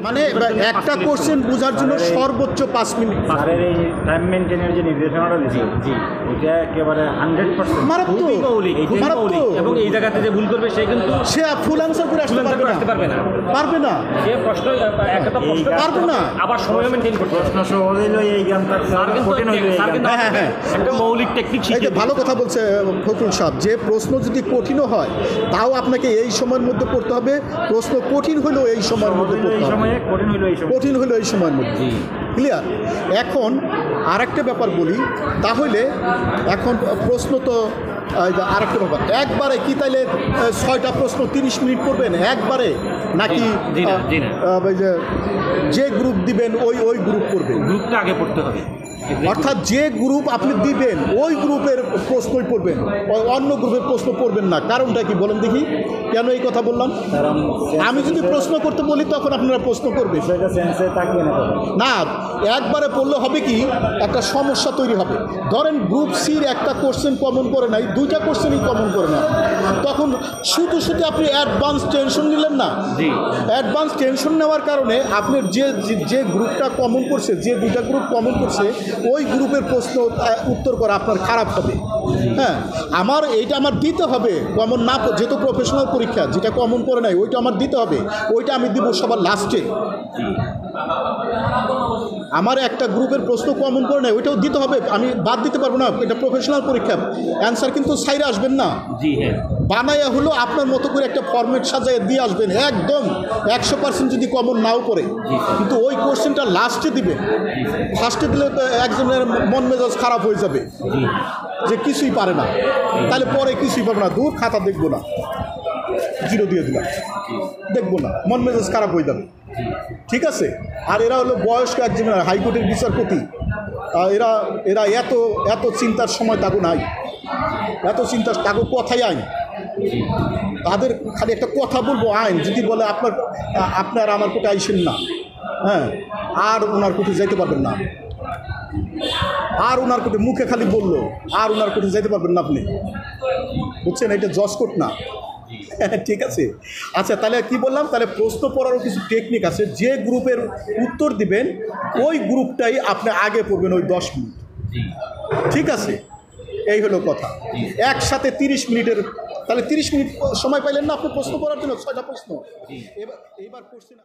মানে একটা কোশ্চেন বোঝার জন্য সর্বোচ্চ 5 মিনিট। স্যারের এই টাইম মেনটেনের যে নির্দেশনাটা দিয়েছে জি ওইটা একেবারে 100% মারাত্মক এবং এই জায়গাতে যে ভুল করবে সে কিন্তু সে ফুল অ্যান্সার করে আসতে পারবে না, পারবে না, সে প্রশ্ন একটা তো প্রশ্ন পারবে না, আবার সময় মেনটেন করতে প্রশ্ন সহজ হইলো এই জ্ঞানটা স্যার কিন্তু কঠিন হইলো এই জ্ঞানটা হ্যাঁ একটা মৌলিক টেকনিক এই যে ভালো কথা বলছে ফখরুল সাহেব, যে প্রশ্ন যদি কঠিনও হয় তাও আপনাকে এই সময়ের মধ্যে পড়তে হবে, প্রশ্ন কঠিন হলেও এই সময়ের মধ্যে পড়তে এই হবে, সময়ে কঠিন হইলো এই সময় কঠিন হলো এই সময়ের মধ্যে। ক্লিয়ার? এখন আরেকটা ব্যাপার বলি, তাহলে এখন প্রশ্ন তো আরেকটা ব্যাপার, একবারে কি তাইলে 6টা প্রশ্ন 30 মিনিট করবেন একবারে, নাকি যে গ্রুপ দিবেন ওই গ্রুপ করবেন? গ্রুপটা আগে পড়তে হবে, অর্থাৎ যে গ্রুপ আপনি দিবেন ওই গ্রুপের প্রশ্নই পড়বেন, অন্য গ্রুপের প্রশ্ন পড়বেন না। কারণটা কি বলেন দেখি, কেন এই কথা বললাম? আমি যদি প্রশ্ন করতে বলি তখন আপনারা প্রশ্ন করবে সেটা সেন্সে তাকিয়ে না, একবারে পড়লে হবে কি একটা সমস্যা তৈরি হবে। ধরেন গ্রুপ সির একটা কোশ্চেন কমন করে নাই, 2টা কোশ্চেনই কমন করে না, তখন শুধু আপনি অ্যাডভান্স টেনশন নিলেন না। অ্যাডভান্স টেনশন নেওয়ার কারণে আপনার যে গ্রুপটা কমন করছে, যে 2টা গ্রুপ কমন করছে ওই গ্রুপের প্রশ্ন উত্তর করা আপনার খারাপ হবে। হ্যাঁ, এইটা আমার দিতে হবে কমন না, যেহেতু প্রফেশনাল পরীক্ষা, যেটা কমন করে নাই ওইটা আমার দিতে হবে, ওইটা আমি দিব সবার লাস্টে। আমার একটা গ্রুপের প্রশ্ন কমন করে নাই ওইটাও দিতে হবে, আমি বাদ দিতে পারবো না, এটা প্রফেশনাল পরীক্ষা। অ্যান্সার কিন্তু সাইডে আসবেন না, বানাইয়া হলো আপনার মতো করে একটা ফরম্যাট সাজায় দিয়ে আসবেন, একদম 100% যদি কমন নাও করে, কিন্তু ওই কোশ্চেনটা লাস্টে দিবেন। ফার্স্টে দিলে তো একজনের মন মেজাজ খারাপ হয়ে যাবে যে কিছুই পারে না, তাহলে পরে কিছুই পারবে না, দূর খাতা দেখবো না, 0 দিয়ে দিলাম, দেখবো না, মন মেজাজ খারাপ হয়ে যাবে। ঠিক আছে? আর এরা হলো বয়স্ক একজন হাইকোর্টের বিচারপতি, এরা এত চিন্তার সময় তাকে নাই, এত চিন্তা তাকে কথাই আইন, তাদের খালি একটা কথা বলবো আইন যদি বলে আপনার আমার কোর্টে আইসেন না, হ্যাঁ, আর ওনার কোর্টে যাইতে পারবেন না, আর ওনার কোর্টে মুখে খালি বললো আর ওনার কোর্টে যাইতে পারবেন না আপনি, বুঝছেন? এটা জজ কোর্ট না। ঠিক আছে, আচ্ছা তাহলে কি বললাম, তাহলে প্রশ্ন পড়ারও কিছু টেকনিক আছে। যে গ্রুপের উত্তর দিবেন ওই গ্রুপটাই আপনি আগে পড়বেন ওই 10 মিনিট। ঠিক আছে, এই হলো কথা। একসাথে 30 মিনিটের, তাহলে 30 মিনিট সময় পাইলেন না আপনি প্রশ্ন করার জন্য 6টা প্রশ্ন। এবার কোশ্চেন